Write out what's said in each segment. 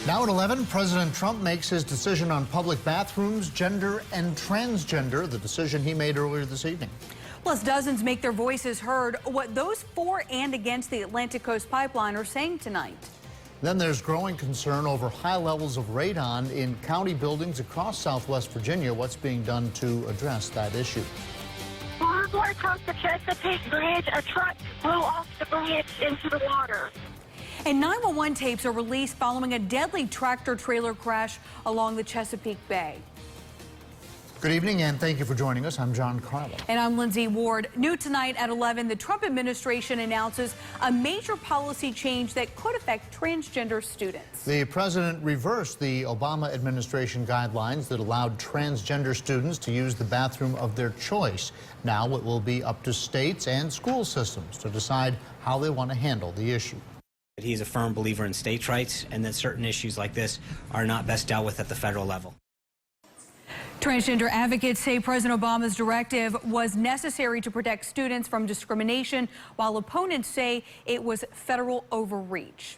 Now at 11, President Trump makes his decision on public bathrooms, gender and transgender, the decision he made earlier this evening. Plus, dozens make their voices heard what those for and against the Atlantic Coast Pipeline are saying tonight. Then there's growing concern over high levels of radon in county buildings across Southwest Virginia. What's being done to address that issue? Before across the Chesapeake Bridge, a truck blew off the bridge into the water. And 911 tapes are released following a deadly tractor-trailer crash along the Chesapeake Bay. Good evening, and thank you for joining us. I'm John Carlo. And I'm Lindsay Ward. New tonight at 11, the Trump administration announces a major policy change that could affect transgender students. The president reversed the Obama administration guidelines that allowed transgender students to use the bathroom of their choice. Now it will be up to states and school systems to decide how they want to handle the issue. He's a firm believer in states' rights and that certain issues like this are not best dealt with at the federal level. Transgender advocates say President Obama's directive was necessary to protect students from discrimination, while opponents say it was federal overreach.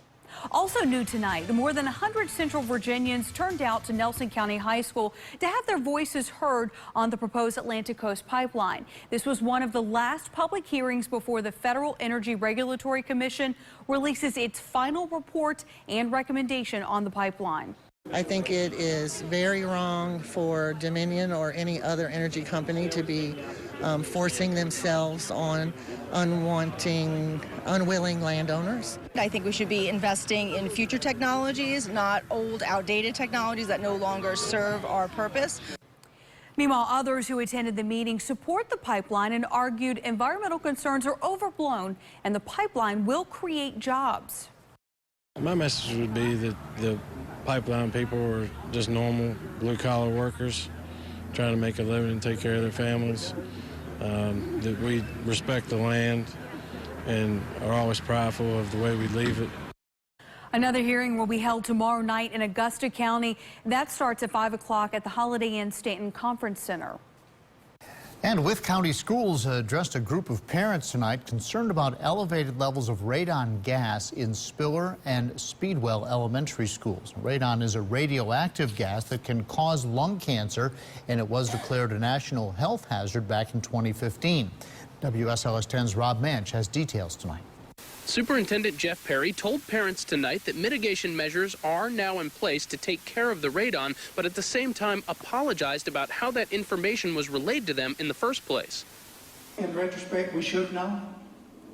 Also new tonight, more than 100 Central Virginians turned out to Nelson County High School to have their voices heard on the proposed Atlantic Coast Pipeline. This was one of the last public hearings before the Federal Energy Regulatory Commission releases its final report and recommendation on the pipeline. I think it is very wrong for Dominion or any other energy company to be forcing themselves on unwilling landowners. I think we should be investing in future technologies, not old, outdated technologies that no longer serve our purpose. Meanwhile, others who attended the meeting support the pipeline and argued environmental concerns are overblown and the pipeline will create jobs. My message would be that the pipeline people are just normal blue-collar workers trying to make a living and take care of their families, that we respect the land and are always prideful of the way we leave it. Another hearing will be held tomorrow night in Augusta County. That starts at 5 o'clock at the Holiday Inn Stanton Conference Center. And with county schools addressed a group of parents tonight concerned about elevated levels of radon gas in Spiller and Speedwell elementary schools. Radon is a radioactive gas that can cause lung cancer, and it was declared a national health hazard back in 2015. WSLS 10's Rob Manch has details tonight. Superintendent Jeff Perry told parents tonight that mitigation measures are now in place to take care of the radon, but at the same time apologized about how that information was relayed to them in the first place. In retrospect, we should know,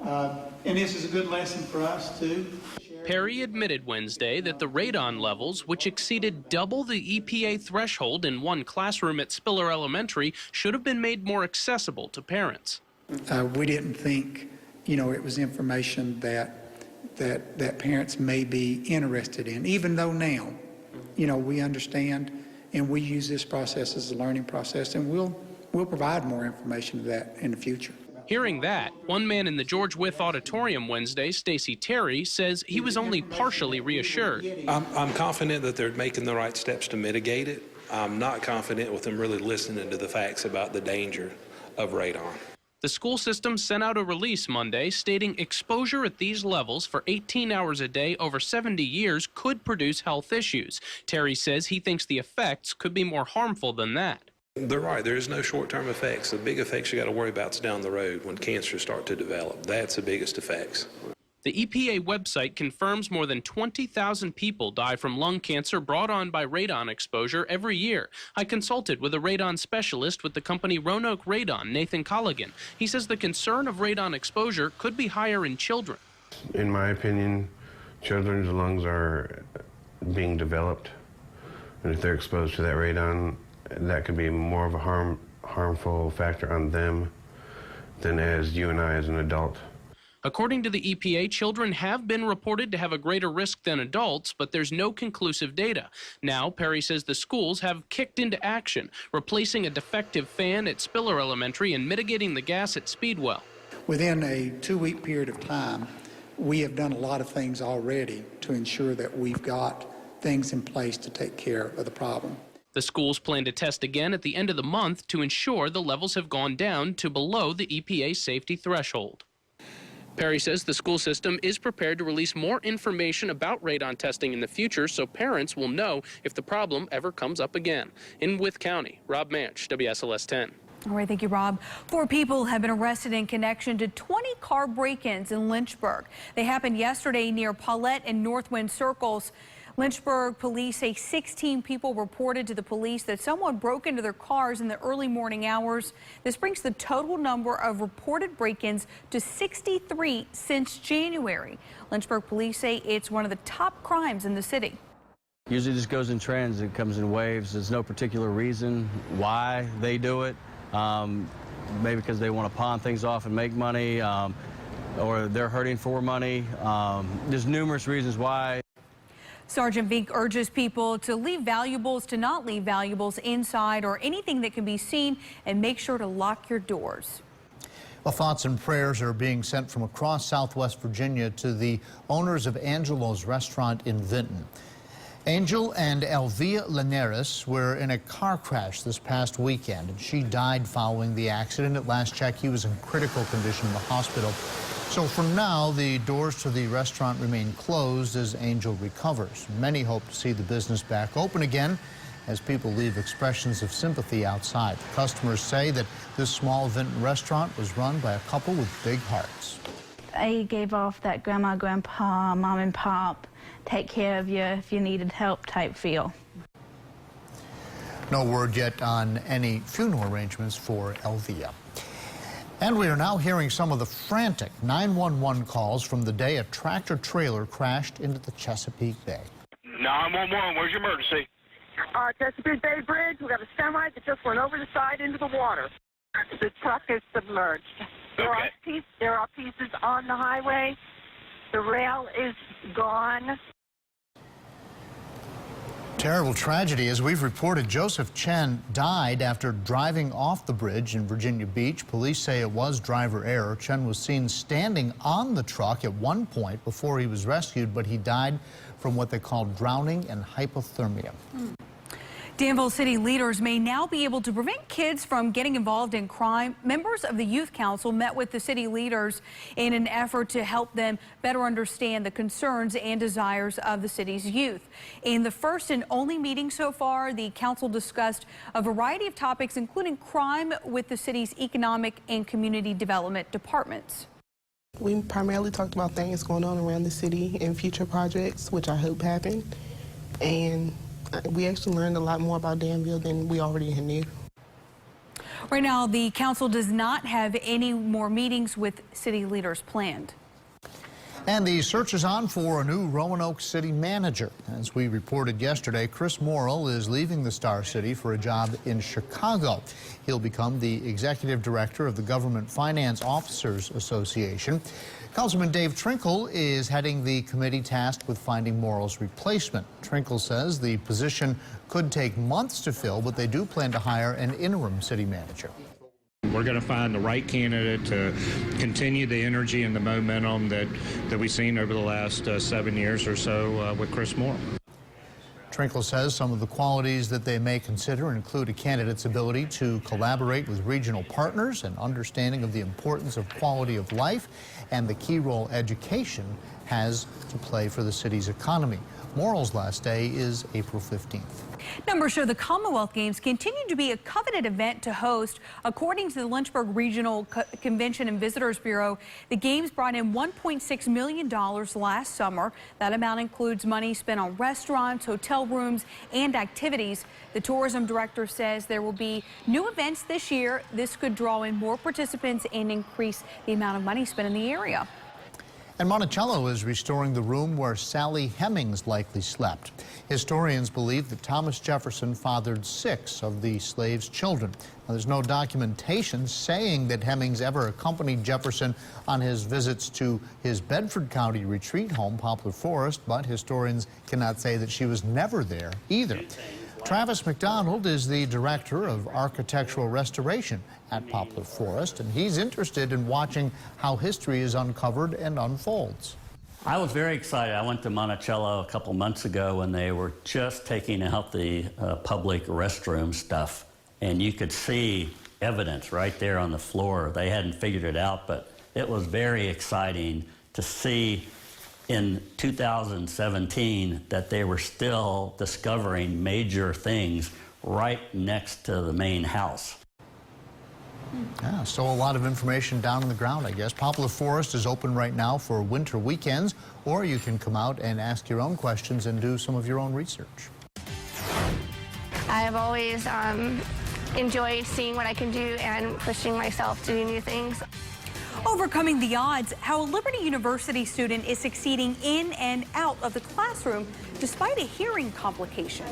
and this is a good lesson for us too. Perry admitted Wednesday that the radon levels, which exceeded double the EPA threshold in one classroom at Spiller Elementary, should have been made more accessible to parents. We didn't think, it was information that parents may be interested in, even though now, we understand and we use this process as a learning process, and we'll provide more information of that in the future. Hearing that, one man in the George Wythe Auditorium Wednesday, Stacey Terry, says he was only partially reassured. I'm confident that they're making the right steps to mitigate it. I'm not confident with them really listening to the facts about the danger of radon. The school system sent out a release Monday stating exposure at these levels for 18 hours a day over 70 years could produce health issues. Terry says he thinks the effects could be more harmful than that. They're right. There is no short-term effects. The big effects you got to worry about is down the road when cancers start to develop. That's the biggest effects. The EPA website confirms more than 20,000 people die from lung cancer brought on by radon exposure every year. I consulted with a radon specialist with the company Roanoke Radon, Nathan Colligan. He says the concern of radon exposure could be higher in children. In my opinion, children's lungs are being developed, and if they're exposed to that radon, that could be more of a harmful factor on them than as you and I as an adult. According to the EPA, children have been reported to have a greater risk than adults, but there's no conclusive data. Now, Perry says the schools have kicked into action, replacing a defective fan at Spiller Elementary and mitigating the gas at Speedwell. Within a 2-week period of time, we have done a lot of things already to ensure that we've got things in place to take care of the problem. The schools plan to test again at the end of the month to ensure the levels have gone down to below the EPA safety threshold. Perry says the school system is prepared to release more information about radon testing in the future so parents will know if the problem ever comes up again. In Wythe County, Rob Manch, WSLS 10. All right, thank you, Rob. 4 people have been arrested in connection to 20 car break-ins in Lynchburg. They happened yesterday near Paulette and Northwind Circles. Lynchburg police say 16 people reported to the police that someone broke into their cars in the early morning hours. This brings the total number of reported break-ins to 63 since January. Lynchburg police say it's one of the top crimes in the city. Usually just goes in trends. It comes in waves. There's no particular reason why they do it. Maybe because they want to pawn things off and make money, or they're hurting for money. There's numerous reasons why. Sergeant Vink urges people to leave valuables, to not leave valuables inside or anything that can be seen, and make sure to lock your doors. Well, thoughts and prayers are being sent from across Southwest Virginia to the owners of Angelo's restaurant in Vinton. Angel and Elvia Linares were in a car crash this past weekend, and she died following the accident. At last check, he was in critical condition in the hospital. So for now, the doors to the restaurant remain closed as Angel recovers. Many hope to see the business back open again as people leave expressions of sympathy outside. Customers say that this small Vinton restaurant was run by a couple with big hearts. They gave off that grandma, grandpa, mom and pop, take care of you if you needed help type feel. No word yet on any funeral arrangements for Elvia. And we are now hearing some of the frantic 911 calls from the day a tractor trailer crashed into the Chesapeake Bay. 911, where's your emergency? Chesapeake Bay Bridge, we got a semi that just went over the side into the water. The truck is submerged. There are pieces on the highway. The rail is gone. Terrible tragedy. As we've reported, Joseph Chen died after driving off the bridge in Virginia Beach. Police say it was driver error. Chen was seen standing on the truck at one point before he was rescued, but he died from what they call drowning and hypothermia. Danville city leaders may now be able to prevent kids from getting involved in crime. Members of the Youth Council met with the city leaders in an effort to help them better understand the concerns and desires of the city's youth. In the first and only meeting so far, the council discussed a variety of topics, including crime, with the city's economic and community development departments. We primarily talked about things going on around the city and future projects, which I hope happen. And we actually learned a lot more about Danville than we already knew. Right now, the council does not have any more meetings with city leaders planned. And the search is on for a new Roanoke city manager. As we reported yesterday, Chris Morrill is leaving the Star City for a job in Chicago. He'll become the executive director of the Government Finance Officers Association. Councilman Dave Trinkle is heading the committee tasked with finding Morrill's replacement. Trinkle says the position could take months to fill, but they do plan to hire an interim city manager. We're going to find the right candidate to continue the energy and the momentum that we've seen over the last 7 years or so with Chris Morrill. Trinkle says some of the qualities that they may consider include a candidate's ability to collaborate with regional partners, an understanding of the importance of quality of life, and the key role education has to play for the city's economy. Morrill's last day is April 15th. Numbers show the Commonwealth Games continue to be a coveted event to host. According to the Lynchburg Regional Convention and Visitors Bureau, the Games brought in $1.6 million last summer. That amount includes money spent on restaurants, hotel rooms, and activities. The tourism director says there will be new events this year. This could draw in more participants and increase the amount of money spent in the area. And Monticello is restoring the room where Sally Hemings likely slept. Historians believe that Thomas Jefferson fathered 6 of the slaves' children. Now, there's no documentation saying that Hemings ever accompanied Jefferson on his visits to his Bedford County retreat home, Poplar Forest, but historians cannot say that she was never there either. Travis McDonald is the director of architectural restoration at Poplar Forest, and he's interested in watching how history is uncovered and unfolds. I was very excited. I went to Monticello a couple months ago when they were just taking out the public restroom stuff, and you could see evidence right there on the floor. They hadn't figured it out, but it was very exciting to see in 2017 that they were still discovering major things right next to the main house. Yeah, so a lot of information down on the ground, I guess. Poplar Forest is open right now for winter weekends, or you can come out and ask your own questions and do some of your own research. I've always enjoyed seeing what I can do and pushing myself to do new things. Overcoming the odds, how a Liberty University student is succeeding in and out of the classroom despite a hearing complication.